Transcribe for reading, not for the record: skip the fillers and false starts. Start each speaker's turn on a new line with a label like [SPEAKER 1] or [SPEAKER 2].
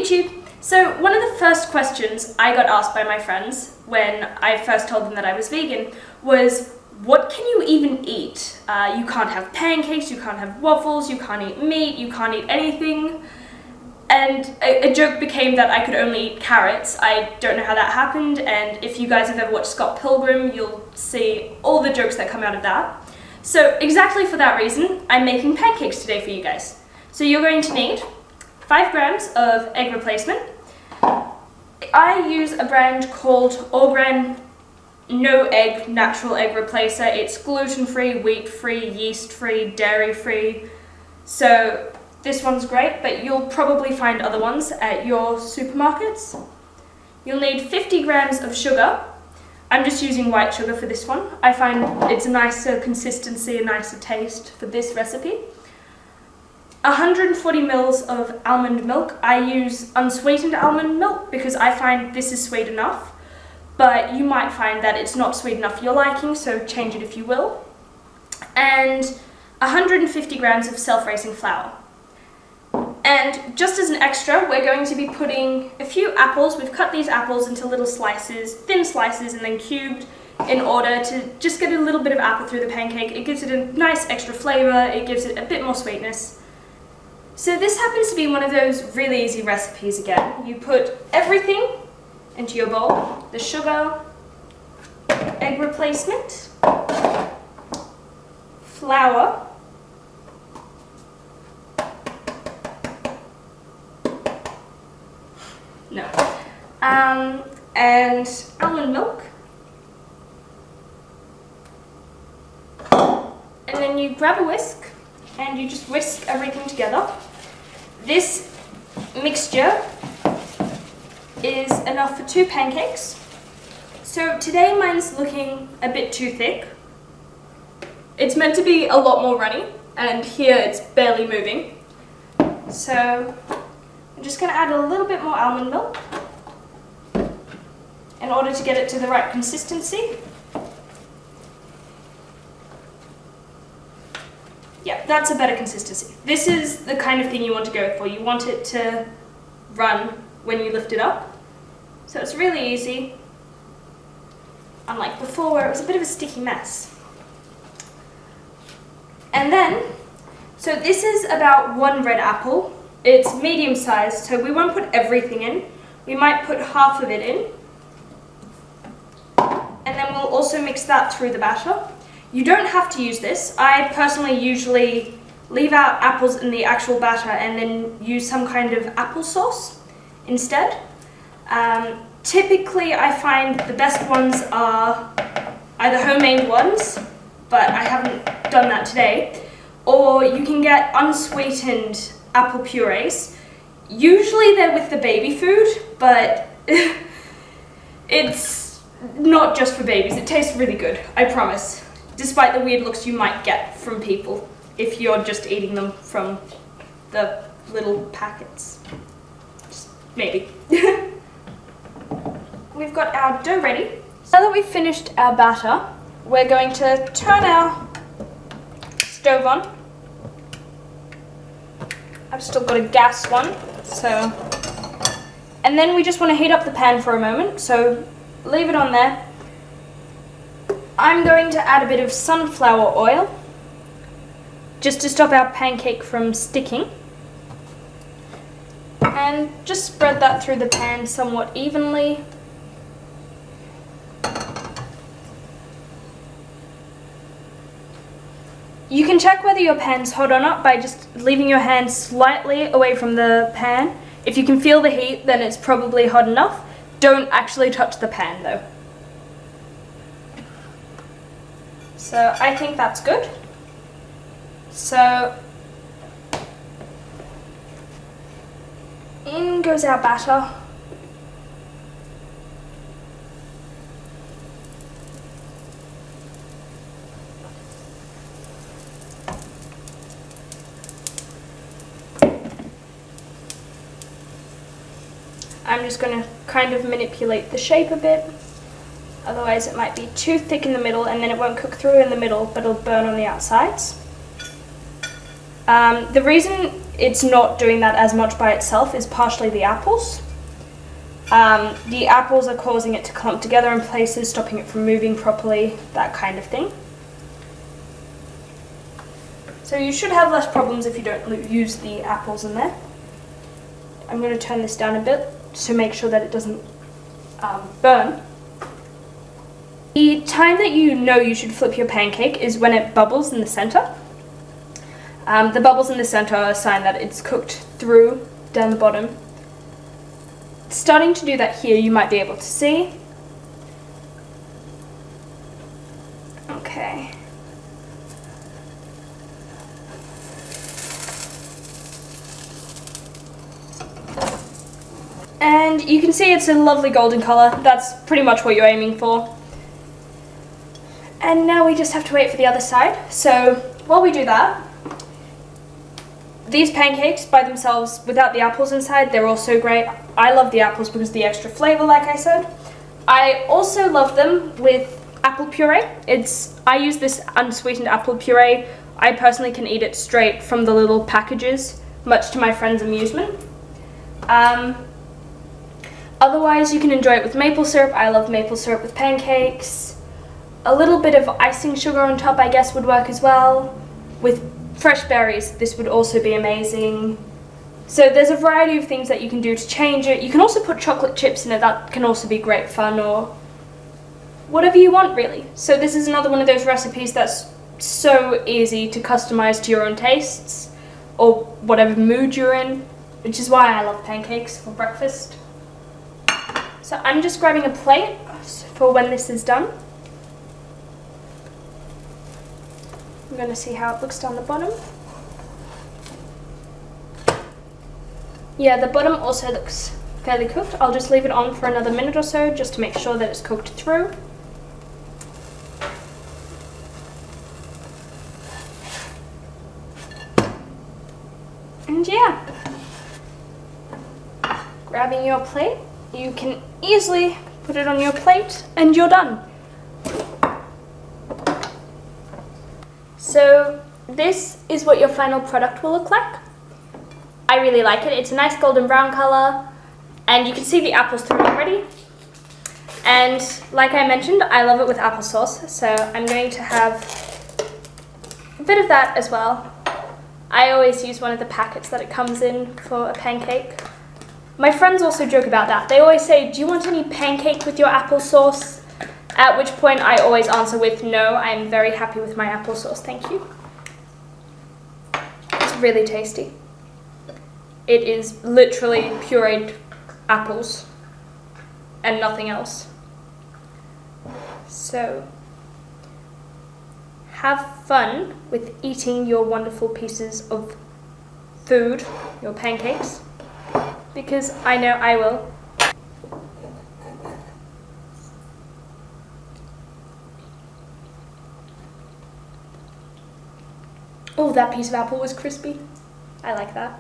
[SPEAKER 1] YouTube! So one of the first questions I got asked by my friends when I first told them that I was vegan was, what can you even eat? You can't have pancakes, you can't have waffles, you can't eat meat, you can't eat anything. And a joke became that I could only eat carrots. I don't know how that happened, and if you guys have ever watched Scott Pilgrim, you'll see all the jokes that come out of that. So exactly for that reason, I'm making pancakes today for you guys. So you're going to need 5 grams of egg replacement. I use a brand called All Bran No Egg Natural Egg Replacer. It's gluten-free, wheat-free, yeast-free, dairy-free. So this one's great, but you'll probably find other ones at your supermarkets. You'll need 50 grams of sugar. I'm just using white sugar for this one. I find it's a nicer consistency, a nicer taste for this recipe. 140 mils of almond milk. I use unsweetened almond milk because I find this is sweet enough, but you might find that it's not sweet enough for your liking, so change it if you will. And 150 grams of self-raising flour. And just as an extra, we're going to be putting a few apples. We've cut these apples into little slices, thin slices, and then cubed in order to just get a little bit of apple through the pancake. It gives it a nice extra flavor, it gives it a bit more sweetness. So this happens to be one of those really easy recipes again. You put everything into your bowl, the sugar, egg replacement, flour, and almond milk. And then you grab a whisk and you just whisk everything together. This mixture is enough for 2 pancakes. So today mine's looking a bit too thick. It's meant to be a lot more runny, and here it's barely moving. So I'm just going to add a little bit more almond milk in order to get it to the right consistency. Yeah, that's a better consistency. This is the kind of thing you want to go for. You want it to run when you lift it up. So it's really easy, unlike before where it was a bit of a sticky mess. And then, so this is about 1 red apple. It's medium sized, so we won't put everything in. We might put half of it in. And then we'll also mix that through the batter. You don't have to use this. I personally usually leave out apples in the actual batter and then use some kind of applesauce instead. Typically I find the best ones are either homemade ones, but I haven't done that today, or you can get unsweetened apple purees. Usually they're with the baby food, but it's not just for babies. It tastes really good, I promise. Despite the weird looks you might get from people if you're just eating them from the little packets. Just maybe. We've got our dough ready. Now that we've finished our batter, we're going to turn our stove on. I've still got a gas one, so... And then we just want to heat up the pan for a moment, so leave it on there. I'm going to add a bit of sunflower oil, just to stop our pancake from sticking. And just spread that through the pan somewhat evenly. You can check whether your pan's hot or not by just leaving your hand slightly away from the pan. If you can feel the heat, then it's probably hot enough. Don't actually touch the pan though. So I think that's good. So in goes our batter. I'm just going to kind of manipulate the shape a bit. Otherwise it might be too thick in the middle and then it won't cook through in the middle, but it'll burn on the outsides. The reason it's not doing that as much by itself is partially the apples. The apples are causing it to clump together in places, stopping it from moving properly, that kind of thing. So you should have less problems if you don't use the apples in there. I'm going to turn this down a bit to make sure that it doesn't burn. The time that you know you should flip your pancake is when it bubbles in the center. The bubbles in the center are a sign that it's cooked through down the bottom. Starting to do that here, you might be able to see. Okay. And you can see it's a lovely golden color. That's pretty much what you're aiming for. And now we just have to wait for the other side. So while we do that, these pancakes by themselves, without the apples inside, they're also great. I love the apples because of the extra flavor, like I said. I also love them with apple puree. I use this unsweetened apple puree. I personally can eat it straight from the little packages, much to my friends' amusement. Otherwise, you can enjoy it with maple syrup. I love maple syrup with pancakes. A little bit of icing sugar on top, I guess, would work as well. With fresh berries, this would also be amazing. So there's a variety of things that you can do to change it. You can also put chocolate chips in it. That can also be great fun, or whatever you want, really. So this is another one of those recipes that's so easy to customize to your own tastes or whatever mood you're in, which is why I love pancakes for breakfast. So I'm just grabbing a plate for when this is done. I'm going to see how it looks down the bottom. Yeah, the bottom also looks fairly cooked. I'll just leave it on for another minute or so just to make sure that it's cooked through. And yeah, grabbing your plate, you can easily put it on your plate and you're done. So this is what your final product will look like. I really like it. It's a nice golden brown color and you can see the apples through already. And like I mentioned, I love it with applesauce, so I'm going to have a bit of that as well. I always use one of the packets that it comes in for a pancake. My friends also joke about that. They always say, do you want any pancake with your applesauce? At which point I always answer with, no, I'm very happy with my applesauce, thank you. It's really tasty. It is literally pureed apples and nothing else. So, have fun with eating your wonderful pieces of food, your pancakes, because I know I will. Oh, that piece of apple was crispy. I like that.